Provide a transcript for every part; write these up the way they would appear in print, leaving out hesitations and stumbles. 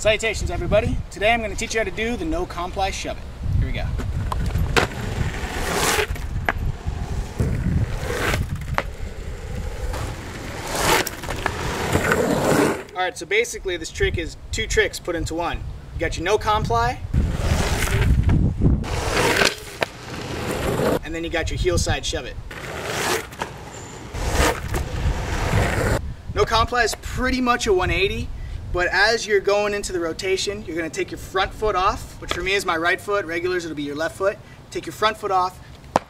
Salutations everybody. Today I'm going to teach you how to do the no comply shove it. Here we go. Alright, so basically this trick is two tricks put into one. You got your no comply, and then you got your heel side shove it. No comply is pretty much a 180, but as you're going into the rotation, you're going to take your front foot off, which for me is my right foot. Regulars, it'll be your left foot. Take your front foot off,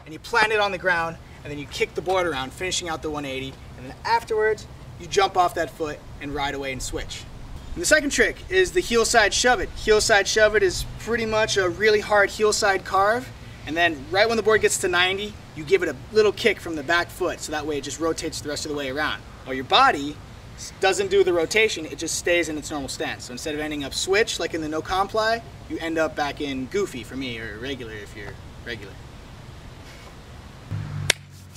and you plant it on the ground, and then you kick the board around, finishing out the 180, and then afterwards, you jump off that foot and ride away and switch. And the second trick is the heel side shove it. Heel side shove it is pretty much a really hard heel side carve, and then right when the board gets to 90, you give it a little kick from the back foot, so that way it just rotates the rest of the way around. While your body doesn't do the rotation, it just stays in its normal stance. So instead of ending up switch, like in the no comply, you end up back in goofy for me, or regular if you're regular.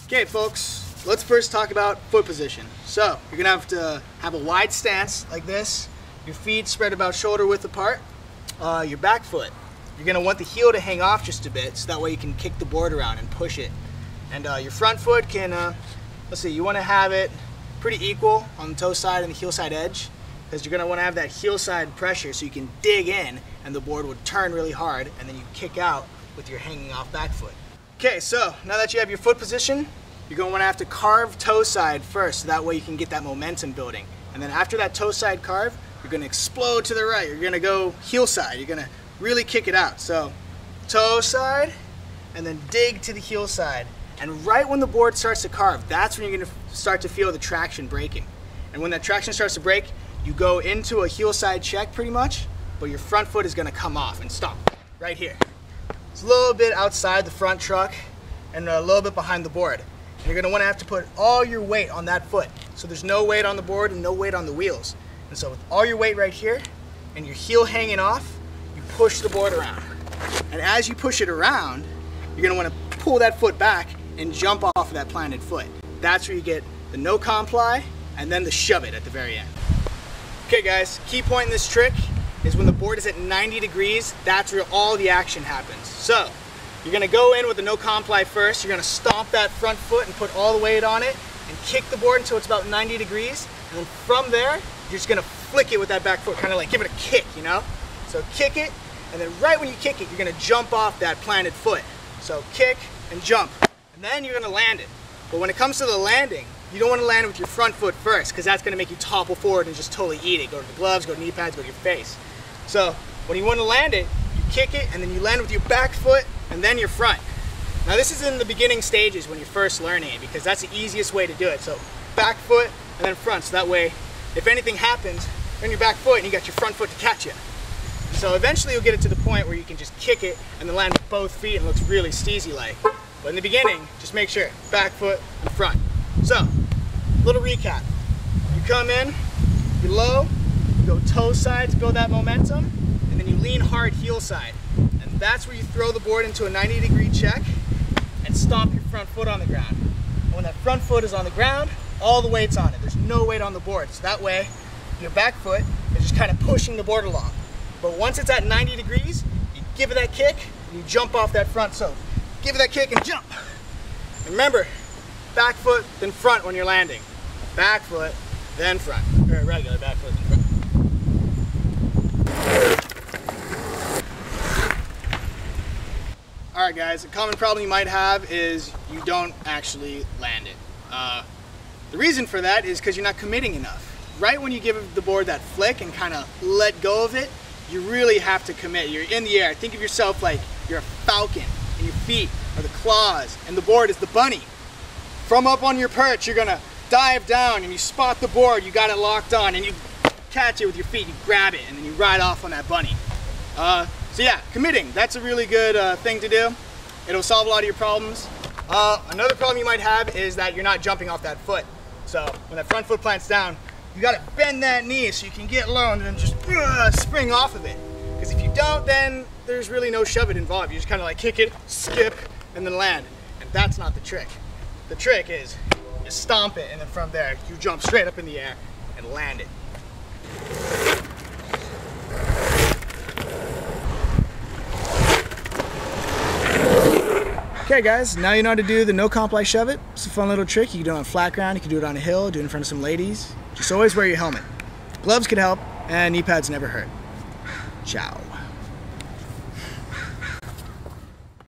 Okay folks, let's first talk about foot position. So you're gonna have to have a wide stance like this, your feet spread about shoulder width apart. Your back foot, you're gonna want the heel to hang off just a bit, so that way you can kick the board around and push it. And your front foot can, let's see, you wanna have it pretty equal on the toe side and the heel side edge, because you're going to want to have that heel side pressure so you can dig in and the board would turn really hard, and then you kick out with your hanging off back foot. Okay, so now that you have your foot position, you're going to want to have to carve toe side first, so that way you can get that momentum building. And then after that toe side carve, you're going to explode to the right. You're going to go heel side. You're going to really kick it out. So toe side and then dig to the heel side. And right when the board starts to carve, that's when you're going to start to feel the traction breaking. And when that traction starts to break, you go into a heel side check pretty much, but your front foot is going to come off and stop right here. It's a little bit outside the front truck and a little bit behind the board. And you're going to want to have to put all your weight on that foot. So there's no weight on the board and no weight on the wheels. And so with all your weight right here and your heel hanging off, you push the board around. And as you push it around, you're going to want to pull that foot back and jump off of that planted foot. That's where you get the no comply and then the shove it at the very end. Okay guys, key point in this trick is when the board is at 90 degrees, that's where all the action happens. So you're gonna go in with the no comply first, you're gonna stomp that front foot and put all the weight on it and kick the board until it's about 90 degrees. And then from there, you're just gonna flick it with that back foot, kind of like give it a kick, you know? So kick it, and then right when you kick it, you're gonna jump off that planted foot. So kick and jump. And then you're going to land it. But when it comes to the landing, you don't want to land it with your front foot first, because that's going to make you topple forward and just totally eat it. Go to the gloves, go to knee pads, go to your face. So when you want to land it, you kick it and then you land with your back foot and then your front. Now this is in the beginning stages when you're first learning it, because that's the easiest way to do it. So back foot and then front, so that way if anything happens, you're on your back foot and you got your front foot to catch you. So eventually you'll get it to the point where you can just kick it and then land with both feet and it looks really steezy-like. But in the beginning, just make sure, back foot and front. So, little recap. You come in, you're low, you go toe side to build that momentum, and then you lean hard heel side. And that's where you throw the board into a 90-degree check and stomp your front foot on the ground. And when that front foot is on the ground, all the weight's on it. There's no weight on the board. So that way, your back foot is just kind of pushing the board along. But once it's at 90 degrees, you give it that kick, and you jump off that front. So give it that kick and jump. And remember, back foot, then front when you're landing. Back foot, then front. Or regular back foot, then front. Alright guys, a common problem you might have is you don't actually land it. The reason for that is because you're not committing enough. Right when you give the board that flick and kind of let go of it, you really have to commit. You're in the air. Think of yourself like you're a falcon, and your feet are the claws, and the board is the bunny. From up on your perch, you're gonna dive down and you spot the board, you got it locked on, and you catch it with your feet, you grab it, and then you ride off on that bunny. So yeah, committing, that's a really good thing to do. It'll solve a lot of your problems. Another problem you might have is that you're not jumping off that foot. So when that front foot plants down, you gotta bend that knee so you can get low and then just spring off of it. Because if you don't, then there's really no shove it involved. You just kind of like kick it, skip, and then land. And that's not the trick. The trick is you stomp it, and then from there, you jump straight up in the air and land it. Okay guys, now you know how to do the no comp like shove it. It's a fun little trick. You can do it on flat ground, you can do it on a hill, do it in front of some ladies. Just always wear your helmet. Gloves can help, and knee pads never hurt. Ciao.